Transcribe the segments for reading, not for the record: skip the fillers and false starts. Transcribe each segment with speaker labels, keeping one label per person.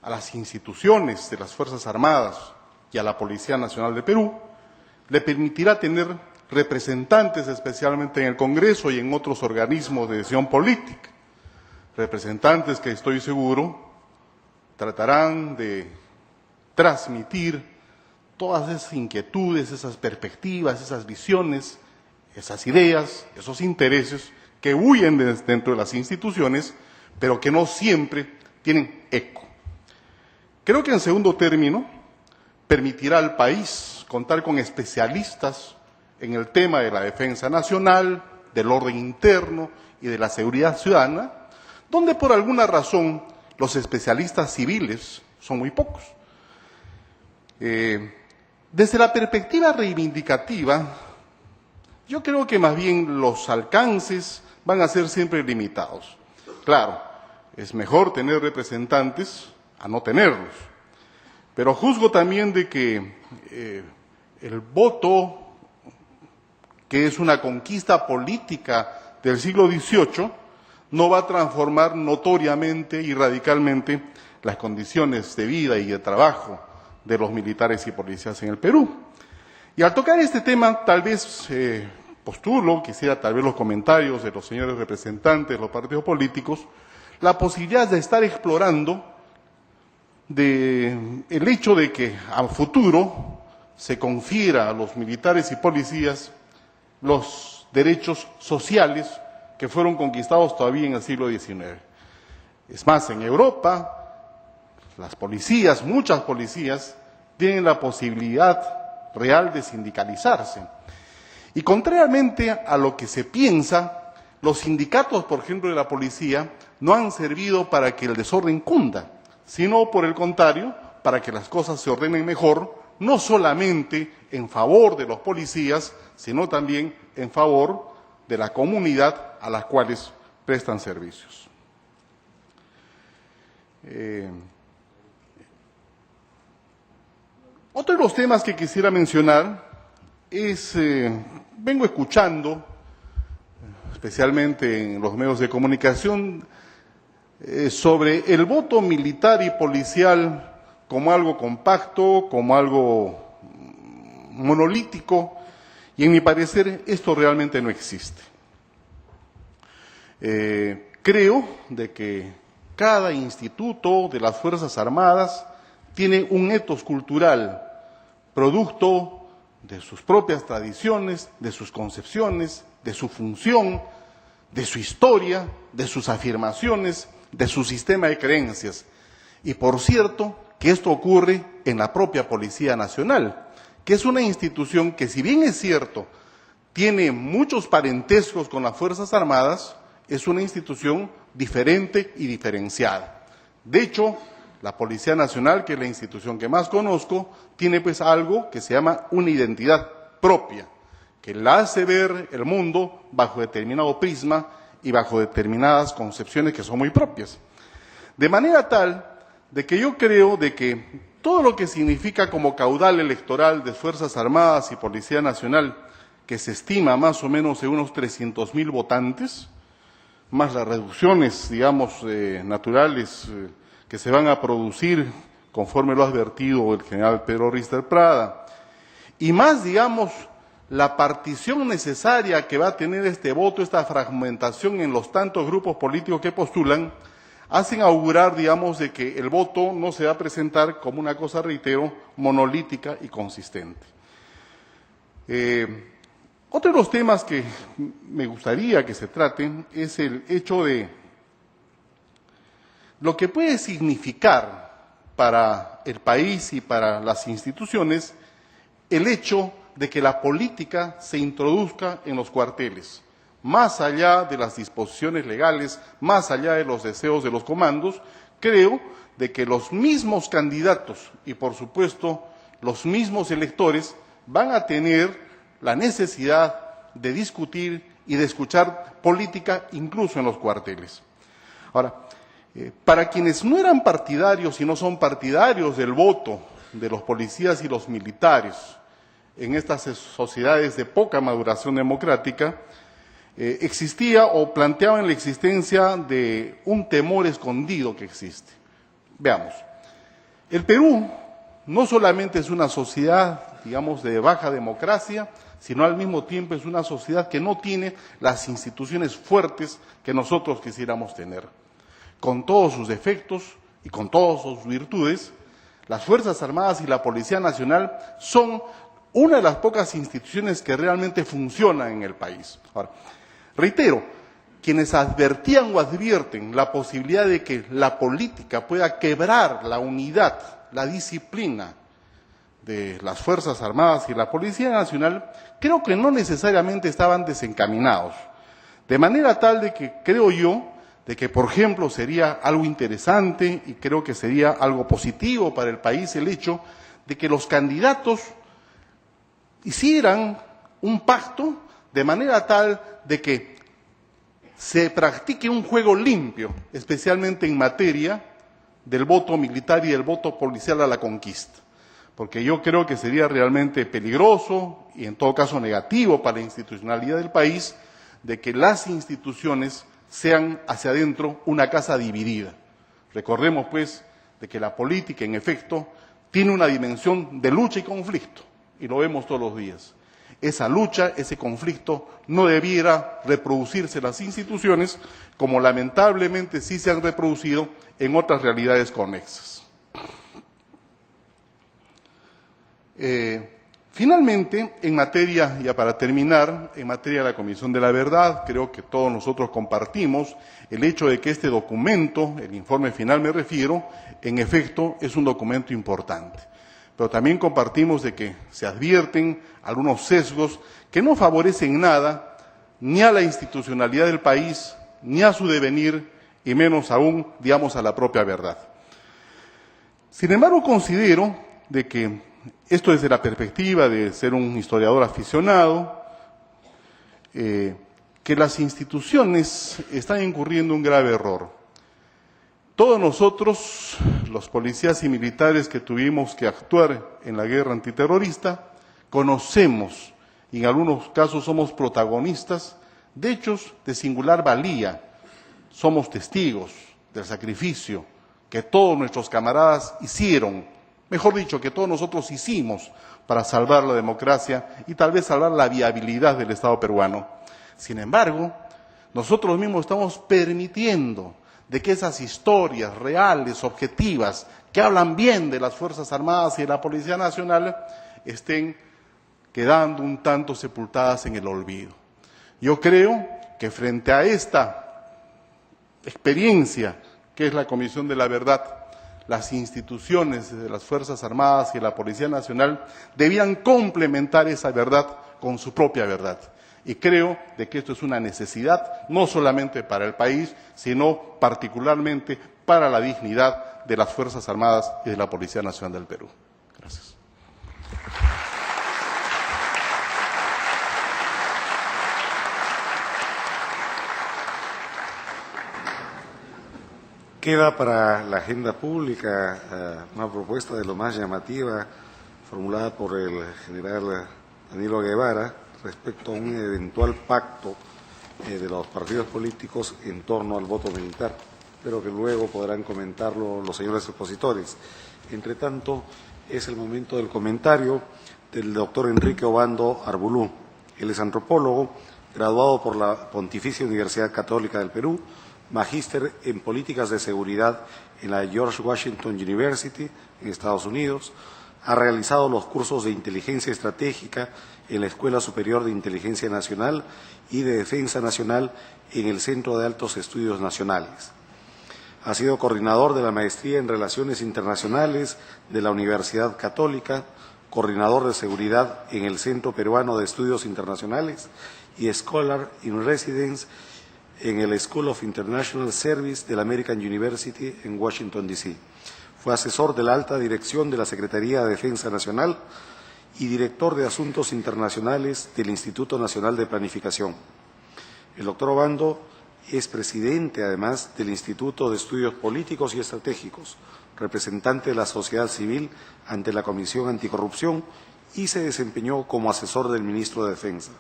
Speaker 1: a las instituciones de las Fuerzas Armadas y a la Policía Nacional de Perú, le permitirá tener representantes especialmente en el Congreso y en otros organismos de decisión política, representantes que estoy seguro tratarán de transmitir todas esas inquietudes, esas perspectivas, esas visiones, esas ideas, esos intereses que huyen dentro de las instituciones, pero que no siempre tienen eco. Creo que en segundo término permitirá al país contar con especialistas en el tema de la defensa nacional, del orden interno y de la seguridad ciudadana, donde por alguna razón los especialistas civiles son muy pocos. Desde la perspectiva reivindicativa, yo creo que más bien los alcances van a ser siempre limitados. Claro, es mejor tener representantes a no tenerlos, pero juzgo también de que el voto, que es una conquista política del siglo XVIII, no va a transformar notoriamente y radicalmente las condiciones de vida y de trabajo de los militares y policías en el Perú. Y al tocar este tema, tal vez quisiera tal vez los comentarios de los señores representantes de los partidos políticos, la posibilidad de estar explorando el hecho de que a futuro se confiera a los militares y policías los derechos sociales que fueron conquistados todavía en el siglo XIX. Es más, en Europa, las policías, muchas policías, tienen la posibilidad real de sindicalizarse. Y contrariamente a lo que se piensa, los sindicatos, por ejemplo, de la policía, no han servido para que el desorden cunda, sino por el contrario, para que las cosas se ordenen mejor, no solamente en favor de los policías, sino también en favor de la comunidad a las cuales prestan servicios. Otro de los temas que quisiera mencionar es, vengo escuchando, especialmente en los medios de comunicación, sobre el voto militar y policial como algo compacto, como algo monolítico, y en mi parecer esto realmente no existe. Creo de que cada instituto de las Fuerzas Armadas tiene un etos cultural, producto de sus propias tradiciones, de sus concepciones, de su función, de su historia, de sus afirmaciones, de su sistema de creencias. Y por cierto, que esto ocurre en la propia Policía Nacional, que es una institución que, si bien es cierto, tiene muchos parentescos con las Fuerzas Armadas, es una institución diferente y diferenciada. De hecho, la Policía Nacional, que es la institución que más conozco, tiene pues algo que se llama una identidad propia, que la hace ver el mundo bajo determinado prisma y bajo determinadas concepciones que son muy propias. De manera tal de que yo creo de que todo lo que significa como caudal electoral de Fuerzas Armadas y Policía Nacional, que se estima más o menos en unos 300.000 votantes, más las reducciones, digamos, naturales que se van a producir, conforme lo ha advertido el general Pedro Rister Prada, y más, digamos, la partición necesaria que va a tener este voto, esta fragmentación en los tantos grupos políticos que postulan, hacen augurar, digamos, de que el voto no se va a presentar como una cosa, reitero, monolítica y consistente. Otro de los temas que me gustaría que se traten es el hecho de lo que puede significar para el país y para las instituciones el hecho de que la política se introduzca en los cuarteles, más allá de las disposiciones legales, más allá de los deseos de los comandos. Creo de que los mismos candidatos y, por supuesto, los mismos electores van a tener la necesidad de discutir y de escuchar política incluso en los cuarteles. Ahora, para quienes no eran partidarios y no son partidarios del voto de los policías y los militares en estas sociedades de poca maduración democrática, existía o planteaban la existencia de un temor escondido que existe. Veamos, El Perú no solamente es una sociedad, digamos, de baja democracia, sino al mismo tiempo es una sociedad que no tiene las instituciones fuertes que nosotros quisiéramos tener. Con todos sus defectos y con todas sus virtudes, las Fuerzas Armadas y la Policía Nacional son una de las pocas instituciones que realmente funcionan en el país. Ahora, reitero, quienes advertían o advierten la posibilidad de que la política pueda quebrar la unidad, la disciplina de las Fuerzas Armadas y la Policía Nacional, creo que no necesariamente estaban desencaminados. De manera tal de que creo yo de que, por ejemplo, sería algo interesante y creo que sería algo positivo para el país el hecho de que los candidatos hicieran un pacto de manera tal de que se practique un juego limpio, especialmente en materia del voto militar y del voto policial a la conquista, porque yo creo que sería realmente peligroso y en todo caso negativo para la institucionalidad del país de que las instituciones sean hacia adentro una casa dividida. Recordemos pues de que la política en efecto tiene una dimensión de lucha y conflicto y lo vemos todos los días. Esa lucha, ese conflicto no debiera reproducirse en las instituciones como lamentablemente sí se han reproducido en otras realidades conexas. Finalmente, en materia, ya para terminar, en materia de la Comisión de la Verdad, creo que todos nosotros compartimos el hecho de que este documento, el informe final me refiero, en efecto es un documento importante. Pero también compartimos de que se advierten algunos sesgos que no favorecen nada ni a la institucionalidad del país, ni a su devenir, y menos aún, digamos, a la propia verdad. Sin embargo, considero de que esto desde la perspectiva de ser un historiador aficionado, que las instituciones están incurriendo un grave error. Todos nosotros, los policías y militares que tuvimos que actuar en la guerra antiterrorista, conocemos, y en algunos casos somos protagonistas, de hechos de singular valía. Somos testigos del sacrificio que todos nuestros camaradas hicieron, mejor dicho, que todos nosotros hicimos para salvar la democracia y tal vez salvar la viabilidad del Estado peruano. Sin embargo, nosotros mismos estamos permitiendo de que esas historias reales, objetivas, que hablan bien de las Fuerzas Armadas y de la Policía Nacional, estén quedando un tanto sepultadas en el olvido. Yo creo que frente a esta experiencia que es la Comisión de la Verdad, las instituciones de las Fuerzas Armadas y de la Policía Nacional debían complementar esa verdad con su propia verdad. Y creo de que esto es una necesidad no solamente para el país, sino particularmente para la dignidad de las Fuerzas Armadas y de la Policía Nacional del Perú. Gracias.
Speaker 2: Queda para la agenda pública una propuesta de lo más llamativa formulada por el general Danilo Guevara respecto a un eventual pacto de los partidos políticos en torno al voto militar, pero que luego podrán comentarlo los señores expositores. Entre tanto, es el momento del comentario del doctor Enrique Obando Arbulú. Él es antropólogo, graduado por la Pontificia Universidad Católica del Perú, magíster en políticas de seguridad en la George Washington University en Estados Unidos, ha realizado los cursos de inteligencia estratégica en la Escuela Superior de Inteligencia Nacional y de Defensa Nacional en el Centro de Altos Estudios Nacionales. Ha sido coordinador de la Maestría en Relaciones Internacionales de la Universidad Católica, coordinador de seguridad en el Centro Peruano de Estudios Internacionales y Scholar in Residence en el School of International Service de la American University en Washington, D.C. Fue asesor de la alta dirección de la Secretaría de Defensa Nacional y director de Asuntos Internacionales del Instituto Nacional de Planificación. El doctor Obando es presidente, además, del Instituto de Estudios Políticos y Estratégicos, representante de la sociedad civil ante la Comisión Anticorrupción y se desempeñó como asesor del ministro de Defensa.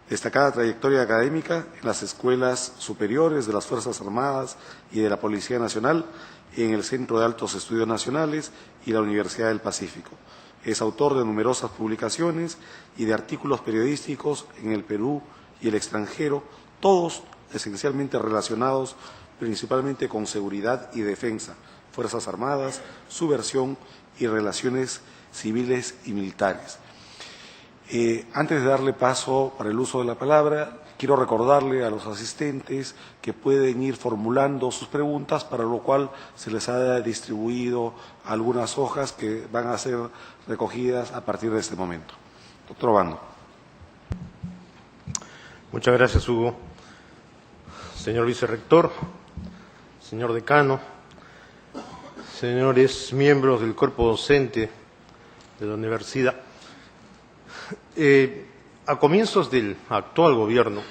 Speaker 2: Destacada trayectoria académica en las escuelas superiores de las Fuerzas Armadas y de la Policía Nacional, en el Centro de Altos Estudios Nacionales y la Universidad del Pacífico. Es autor de numerosas publicaciones y de artículos periodísticos en el Perú y el extranjero, todos esencialmente relacionados principalmente con seguridad y defensa, Fuerzas Armadas, subversión y relaciones civiles y militares. Antes de darle paso para el uso de la palabra, quiero recordarle a los asistentes que pueden ir formulando sus preguntas, para lo cual se les ha distribuido algunas hojas que van a ser recogidas a partir de este momento. Doctor Obando.
Speaker 3: Muchas gracias, Hugo. Señor vicerrector, señor decano, señores miembros del cuerpo docente de la universidad. A comienzos del actual gobierno,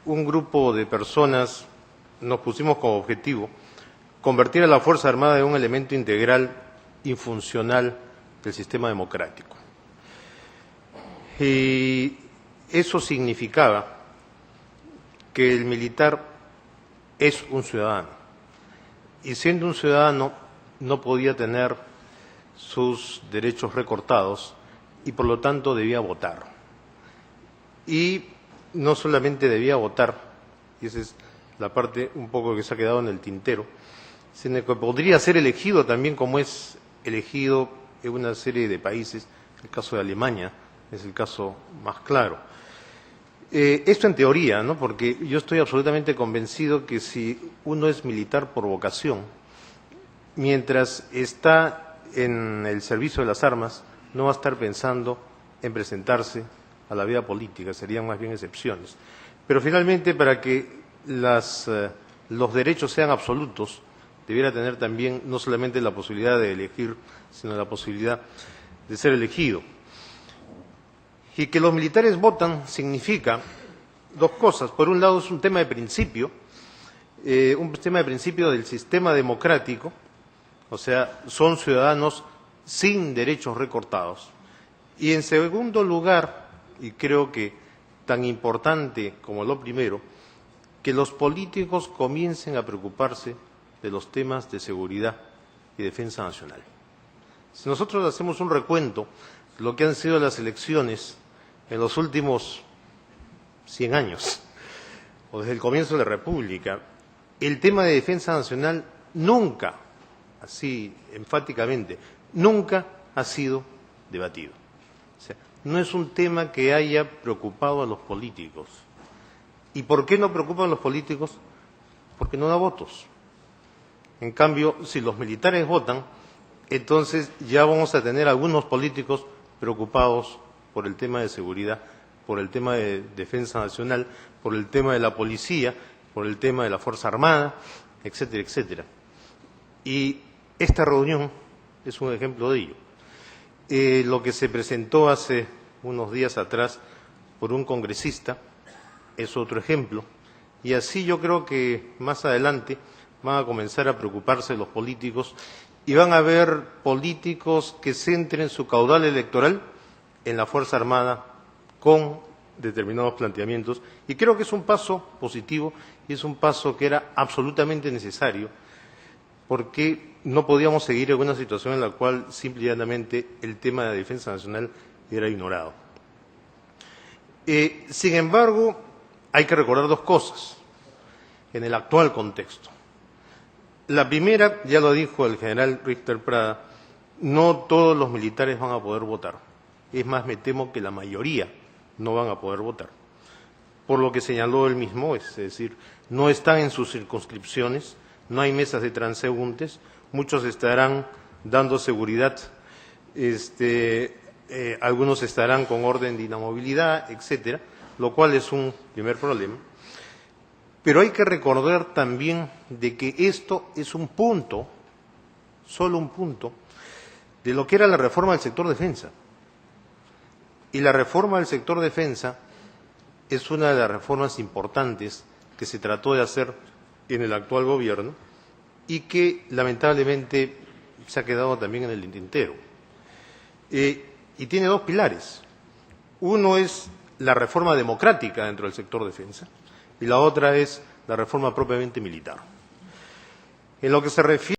Speaker 3: un grupo de personas nos pusimos como objetivo convertir a la Fuerza Armada en un elemento integral y funcional del sistema democrático. Y eso significaba que el militar es un ciudadano, y siendo un ciudadano no podía tener sus derechos recortados y por lo tanto debía votar. Y no solamente debía votar, y esa es la parte un poco que se ha quedado en el tintero, sino que podría ser elegido también como es elegido en una serie de países. El caso de Alemania es el caso más claro. Esto en teoría, ¿no? Porque yo estoy absolutamente convencido que si uno es militar por vocación, mientras está en el servicio de las armas, no va a estar pensando en presentarse a la vida política, serían más bien excepciones. Pero finalmente, para que los derechos sean absolutos, debiera tener también no solamente la posibilidad de elegir, sino la posibilidad de ser elegido. Y que los militares votan significa dos cosas. Por un lado, es un tema de principio del sistema democrático, o sea, son ciudadanos sin derechos recortados. Y en segundo lugar, y creo que tan importante como lo primero, que los políticos comiencen a preocuparse de los temas de seguridad y defensa nacional. Si nosotros hacemos un recuento de lo que han sido las elecciones en los últimos 100 años, o desde el comienzo de la República, el tema de defensa nacional nunca, así enfáticamente, nunca ha sido debatido. O sea, no es un tema que haya preocupado a los políticos. ¿Y por qué no preocupan a los políticos? Porque no da votos. En cambio, si los militares votan, entonces ya vamos a tener algunos políticos preocupados por el tema de seguridad, por el tema de defensa nacional, por el tema de la policía, por el tema de la Fuerza Armada, etcétera, etcétera. Y esta reunión es un ejemplo de ello. Lo que se presentó hace unos días atrás por un congresista es otro ejemplo, y así yo creo que más adelante van a comenzar a preocuparse los políticos y van a haber políticos que centren su caudal electoral en la Fuerza Armada con determinados planteamientos, y creo que es un paso positivo y es un paso que era absolutamente necesario, porque no podíamos seguir en una situación en la cual simple y llanamente el tema de defensa nacional era ignorado. Sin embargo, hay que recordar dos cosas en el actual contexto. La primera, ya lo dijo el general Richter Prada, no todos los militares van a poder votar. Es más, me temo que la mayoría no van a poder votar. Por lo que señaló él mismo, es decir, no están en sus circunscripciones, no hay mesas de transeúntes, muchos estarán dando seguridad, algunos estarán con orden de inamovilidad, etcétera, lo cual es un primer problema. Pero hay que recordar también de que esto es un punto, solo un punto, de lo que era la reforma del sector defensa. Y la reforma del sector defensa es una de las reformas importantes que se trató de hacer en el actual gobierno y que lamentablemente se ha quedado también en el tintero. Y tiene dos pilares. Uno es la reforma democrática dentro del sector defensa y la otra es la reforma propiamente militar. En lo que se refiere